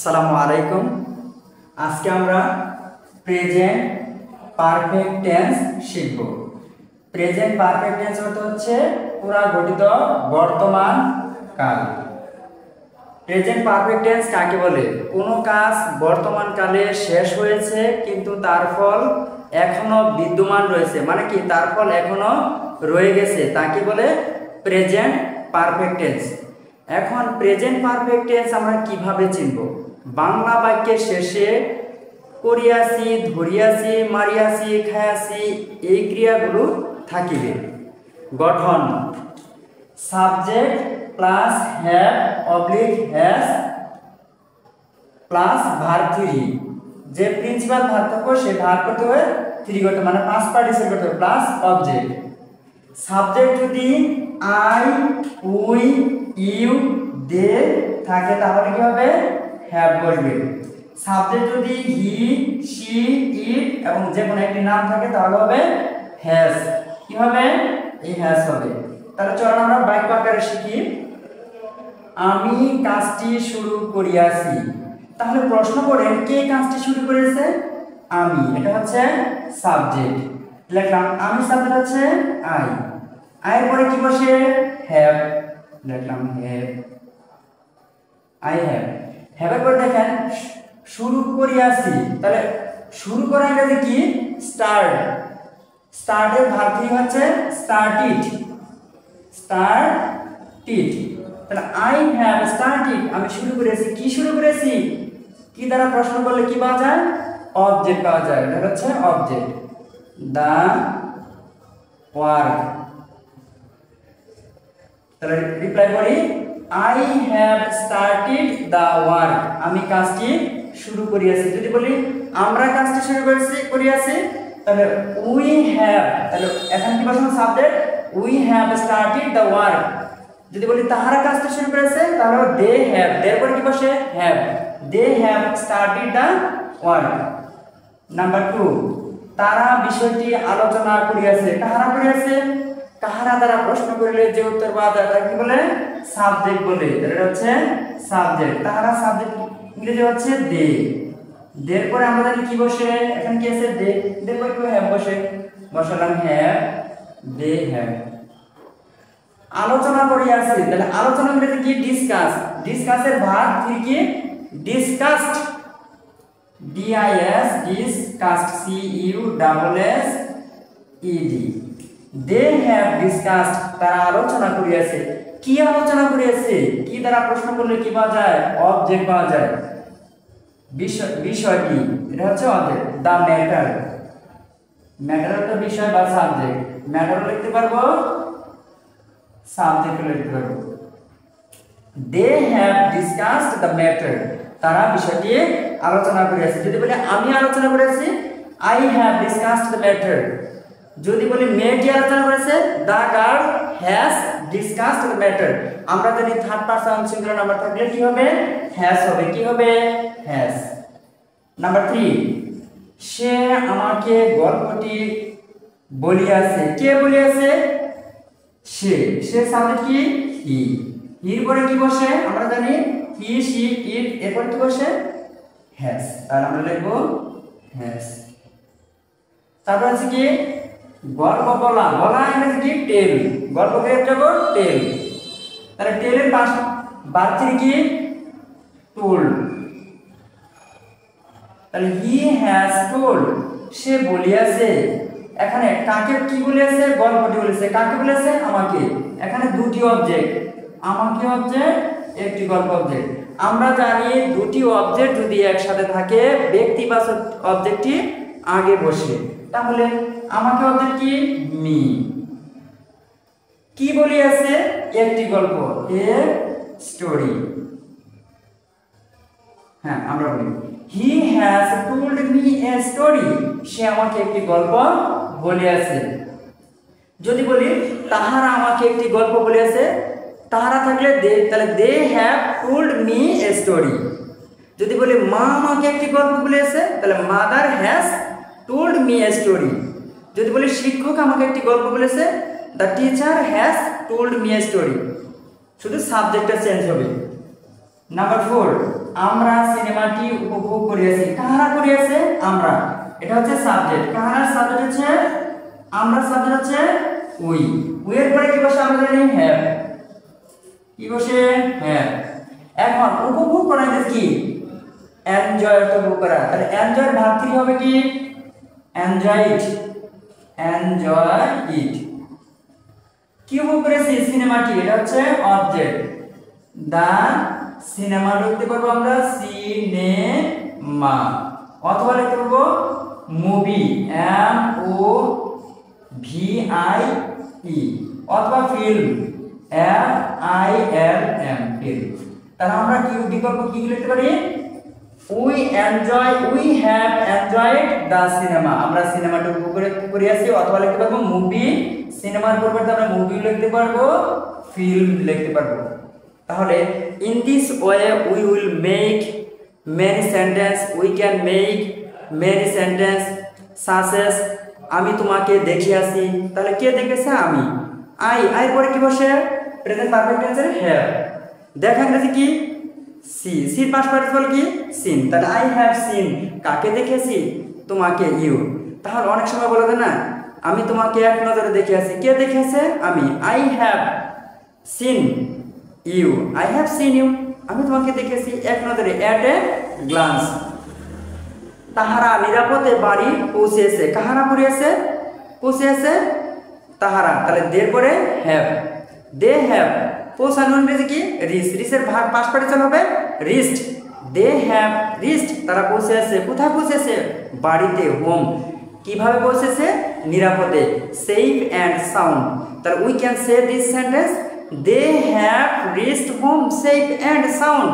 আসসালামু আলাইকুম। আজকে আমরা প্রেজেন্ট পারফেক্ট টেন্স শিখব। প্রেজেন্ট পারফেক্ট টেন্স হচ্ছে পুরা গঠিত বর্তমান কাল। প্রেজেন্ট পারফেক্ট টেন্স কাকে বলে? কোনো কাজ বর্তমান কালে শেষ হয়েছে কিন্তু তার ফল এখনো বিদ্যমান রয়েছে, মানে কি তার ফল এখনো রয়ে গেছে, তাকে বলে প্রেজেন্ট পারফেক্ট টেন্স। এখন প্রেজেন্ট পারফেক্ট টেন্স আমরা কিভাবে চিনব? বাংলা বাক্যের শেষে করিয়াছি, ধরিয়াছি, মারিয়াছি, খাইয়াছি এই ক্রিয়াগুলো থাকিবে। গঠন: subject plus have oblique has plus verb three. যে প্রিন্সিপাল ভার্ব থাকবে সে ভার্ব করতে হবে থ্রি করতে, মানে পাঁচ পার্টিসিপেট করতে হবে প্লাস অবজেক্ট। সাবজেক্ট যদি আই, উই, ইউ, দে থাকে তাহলে কি হবে? হ্যাভ বসবে। সাবজেক্ট যদি হি, শি, ইট এবং যে কোনো একটি নাম থাকে তাহলে হবে হ্যাজ। কি হবে? এই হ্যাজ হবে। তাহলে চলো আমরা বাক্য আকারে শিখি। আমি কাজটি শুরু করিয়াছি। তাহলে প্রশ্ন করেন কে কাজটি শুরু করেছে? আমি, এটা হচ্ছে সাবজেক্ট। লিখলাম আমি, সাবজেক্ট হচ্ছে আই। আই পরে কি বসে? হ্যাভ, লিখলাম হ্যাভ, আই হ্যাভ। হ্যাভের পরে দেখেন শুরু করিয়াছি, তাহলে শুরু করা ইংরেজি কি? স্টার্ট। স্টার্টের ভার্ব কি হচ্ছে স্টার্টেড, স্টার্টেড। তাহলে আই হ্যাভ স্টার্টেড, আমি শুরু করেছি। কি শুরু করেছি? কি দ্বারা প্রশ্ন করলে কি পাওয়া যায়? অবজেক্ট পাওয়া যায়, এটা হচ্ছে অবজেক্ট। The work. তাহলে রিপ্লাই করি, I have started the work, আমি কাজটি শুরু করিয়াছি। যদি বলি আমরা কাজটি শুরু করিয়াছি তাহলে উই হ্যাভ, তাহলে এখানে কি বসানো? Subject, we have started the work. যদি বলি তাহারা কাজটি শুরু করেছে তাহলে দে হ্যাভ, এর পরে কি বসে? Have, they have started the work. Number 2, তারা বিষয়টি আলোচনা করিয়াছে। কাহারা করিয়াছে? কাহারা দ্বারা প্রশ্ন করলে যে উত্তর পাওয়া যায় তাকে কি বলে? সাবজেক্ট বলে। এটা হচ্ছে সাবজেক্ট। তাহারা সাবজেক্ট ইংরেজি হচ্ছে দে। দের পরে আমরা জানি কি বসে? এখানে কি আছে? দে। দের পরে কি হ্যাভ বসে? বসালাম হ্যাভ, দে হ্যাভ। আলোচনা করিয়াছে, তাহলে আলোচনা ইংরেজি কি? ডিসকাস। ডিসকাসের ভার্ব কি? Discussed, DIS, discussed, CUS ED. They have discussed, তারা আলোচনা করিয়াছে। কি আলোচনা করিয়াছে? কি দ্বারা প্রশ্ন করলে কি পাওয়া যায়? অবজেক্ট পাওয়া যায়। বিষয়টি, এটা হচ্ছে অবজেক্ট। দা ম্যাটার, ম্যাটার হচ্ছে বিষয় বা সাবজেক্ট। ম্যাটারও লিখতে পারবো, সাবজেক্টও লিখতে পারবো। They have discussed the matter, তারা বিষয়টি আলোচনা করিয়াছে। যদি বলি আমি আলোচনা করেছি, I have discussed the matter. যদি বলি মেয়েটি আলোচনা করেছে, the girl has discussed the matter. আমরা যদি থার্ড পারসন সিঙ্গুলার নাম্বার থাকলে কি হবে? হ্যাজ হবে। কি হবে? হ্যাজ। নাম্বার 3, সে আমাকে গল্পটি বলিয়াছে। কে বলিয়াছে? সে। সে সাবজেক্ট কি? হি। হির পরে কি বসে? আমরা জানি হি, শি, ইট, এরপর কি বসে? হ্যাজ। তাহলে আমরা লিখবো হ্যাজ। তারপর আছে কি? গল্প বলা। বলা ইংরেজি কি? টেল। গল্প কে যাব? টেল। তাহলে টেলের পাশ ভার্ব কি? টোল্ড। তাহলে হি হ্যাজ টোল্ড, সে বলিয়াছে। এখানে কাকে কি বলেছে? গল্পটি বলেছে। কাকে বলেছে? আমাকে। এখানে দুটি অবজেক্ট, আমাকে অবজেক্ট, একটি গল্প অবজেক্ট। আমরা জানি দুটি অবজেক্ট যদি একসাথে থাকে ব্যক্তিবাচক অবজেক্টটি আগে বসে। তাহলে আমাকে অবজেক্ট কি? মি। কি বলিয়াছে? একটি গল্প, এ স্টোরি। হ্যাঁ, আমরা বলি he has told me a story, সে আমাকে একটি গল্প বলিয়াছে। যদি বলি তাহারা আমাকে একটি গল্প বলিয়াছে, তাহারা থাকলে দে, তাহলে they have told me a story. যদি বলি মা আমাকে একটি গল্প বলিয়াছে, তাহলে mother has told me a story. যদি বলি শিক্ষক আমাকে একটি গল্প বলেছে, the teacher has told me a story. শুধু সাবজেক্টটা চেঞ্জ হবে। নাম্বার 4 আমরা সিনেমাটি উপভোগ করিয়াছি। কাহারা করিয়াছে? আমরা। এটা হচ্ছে সাবজেক্ট। কাহার সাবজেক্ট হচ্ছে আমরা, সাবজেক্ট হচ্ছে উই। উই এর পরে কি বসে? আমরা জানি হ্যাভ। কি বসে? হ্যাভ। এখন উপভোগ করা মানে কি? এনজয় উপভোগ করা। তাহলে এনজয় ভার্ব 3 হবে কি? Enjoy it. Enjoy it. কি উপভোগ করেছি? সিনেমাটি। এটা হচ্ছে অবজেক্ট। দা সিনেমা লিখতে পারবো আমরা সিনেমা, অথবা লিখতে পারবো মুভি MOVI, অথবা ফিল্ম FILM ফিল্ম। তাহলে আমরা কি বিকল্প কি লিখতে পারি? We have enjoyed the cinema. আমরা সিনেমাটা উপভোগ করিয়াছি, অথবা লিখতে পারবো মুভি। সিনেমার পরিবর্তে আমরা মুভি লিখতে পারবো, ফিল্ম লিখতে পারবো। তাহলে in this way we will make many sentence, we can make many sentence such as আমি তোমাকে দেখিয়াছি। তাহলে কে দেখেছে? আমি। আই পরে কি বসে? প্রেজেন্ট পারফেক্ট টেন্সে হ্যাভ। দেখা গেছে কি? সি পাস্ট পার্টিসিপল কি? সিন। তাহলে আই হ্যাভ সিন। কাকে দেখেছি? তোমাকে, ইউ। তাহলে অনেক সময় বলা যায় না আমি তোমাকে এক নজরে দেখিয়াছি। কে দেখেছে? আমি। I have seen you. I have seen you. আমি তোমাকে দেখেছি এক নজরে, এট এ গ্লান্স। তাহারা নিরাপদে বাড়ি পৌঁছেছে। কাহারা পৌঁছেছে? তাহারা। তাহলে দের পরে হ্যাভ। They have. পৌঁছানো ইংরেজি কি? রিচ। রিচের ভাগ পাস্ট পার্টিসিপল হবে রিচড। They have reached. তারা পৌঁছেছে। কোথায় পৌঁছেছে? বাড়িতে, হোম। কিভাবে পৌঁছেছে? নিরাপদে, সেফ অ্যান্ড সাউন্ড। তাহলে we can say this sentence, they have reached home safe and sound.